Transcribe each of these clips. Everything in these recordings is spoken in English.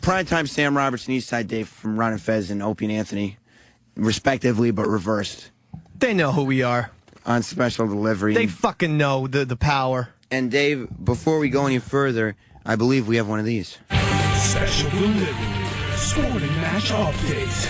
Primetime Sam Roberts and Eastside Dave from Ron and Fez and Opie and Anthony, respectively, but reversed. They know who we are. On special delivery. They fucking know the power. And Dave, before we go any further, I believe we have one of these. Special delivery. Sporting match update.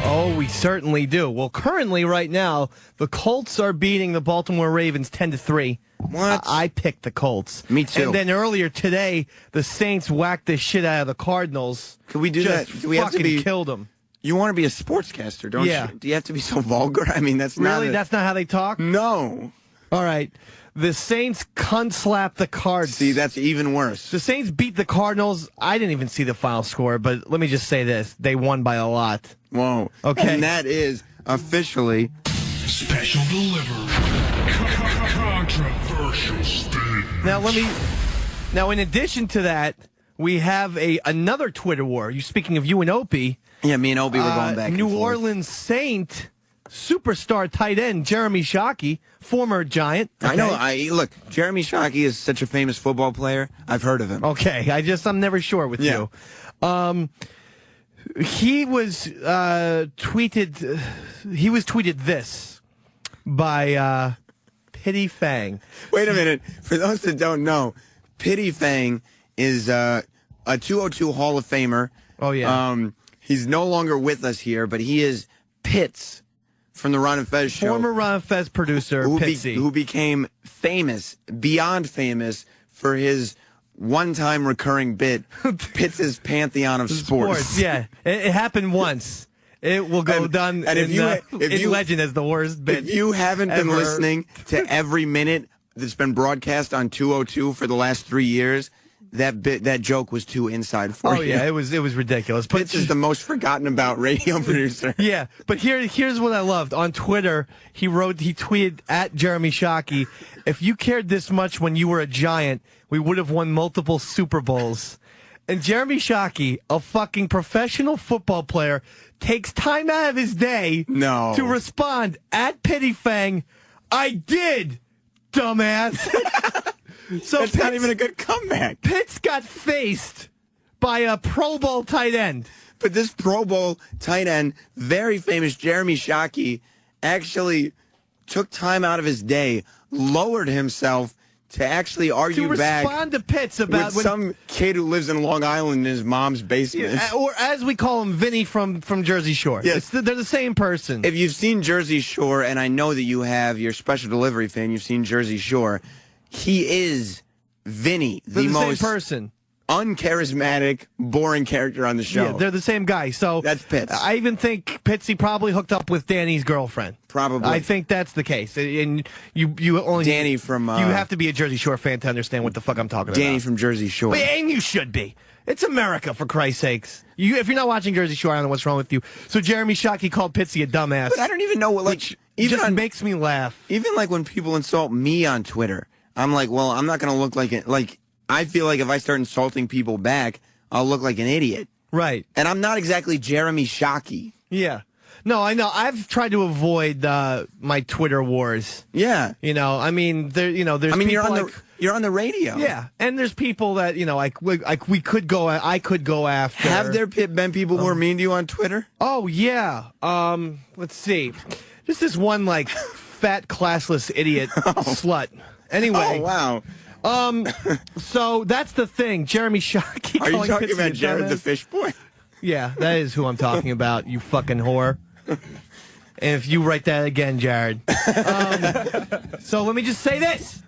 Oh, we certainly do. Well, currently, right now, the Colts are beating the Baltimore Ravens 10-3. What? I picked the Colts. Me too. And then earlier today, the Saints whacked the shit out of the Cardinals. Could we do that? Do we have to be killed them? You want to be a sportscaster, don't Yeah. you? Do you have to be so vulgar? I mean, that's not Really? That's not how they talk? No. All right. The Saints cunt slapped the Cards. See, that's even worse. The Saints beat the Cardinals. I didn't even see the final score, but let me just say this. They won by a lot. Whoa. Okay. And that is officially Special delivery. Controversial statement. Now, in addition to that, we have another Twitter war. You speaking of you and Opie. Yeah, me and Opie were going back and New forth. Orleans Saint superstar tight end Jeremy Shockey, former Giant. Okay? I know. Look, Jeremy Shockey is such a famous football player. I've heard of him. Okay, I'm never sure with you. He was tweeted this by Pitty Fang. Wait a minute. For those that don't know, Pitty Fang is a 202 Hall of Famer. Oh, yeah. He's no longer with us here, but he is Pitz from the Ron and Fez show. Former Ron and Fez producer, Pitzy. Who became famous, beyond famous, for his one-time recurring bit, Pitz's Pantheon of Sports. Yeah, it happened once. It will go down in legend as the worst bit. If you haven't been ever. listening to every minute that's been broadcast on 202 for the last 3 years, that joke was too inside for you. Oh yeah, it was ridiculous. But Pitz is the most forgotten about radio producer. Yeah, but here's what I loved. On Twitter, he tweeted at Jeremy Shockey, "If you cared this much when you were a Giant, we would have won multiple Super Bowls." And Jeremy Shockey, a fucking professional football player, takes time out of his day to respond at Pitty Fang, "I did, dumbass." So that's not even a good comeback. Pitts got faced by a Pro Bowl tight end. But this Pro Bowl tight end, very famous Jeremy Shockey, actually took time out of his day, lowered himself to actually argue back. To respond to Pitts about with some kid who lives in Long Island in his mom's basement. Yeah, or as we call him, Vinny from Jersey Shore. Yes. They're the same person. If you've seen Jersey Shore, and I know that you have, you're a special delivery fan, you've seen Jersey Shore, he is Vinny, the most same person. Uncharismatic, boring character on the show. Yeah, they're the same guy. So that's Pitts. I even think Pitzy probably hooked up with Danny's girlfriend. Probably. I think that's the case. And you only Danny from you have to be a Jersey Shore fan to understand what the fuck I'm talking about. Danny from Jersey Shore. And you should be. It's America, for Christ's sakes. If you're not watching Jersey Shore, I don't know what's wrong with you. So Jeremy Shockey called Pitzy a dumbass. But I don't even know what, which just makes me laugh. Even like when people insult me on Twitter, I'm like, well, I'm not going to look like it. Like, I feel like if I start insulting people back, I'll look like an idiot. Right. And I'm not exactly Jeremy Shockey. Yeah. No, I know. I've tried to avoid my Twitter wars. Yeah. I mean, there's you're on the radio. Yeah. And there's people that, I could go after. Have there been people who are mean to you on Twitter? Oh, yeah. Let's see. Just this one, fat, classless idiot slut. Anyway. Oh, wow. So that's the thing. Jeremy Shockey. Are you talking about Jared the Fish Boy? Yeah, that is who I'm talking about, you fucking whore. And if you write that again, Jared. So let me just say this.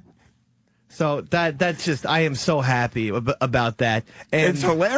So that's just, I am so happy about that. And it's hilarious.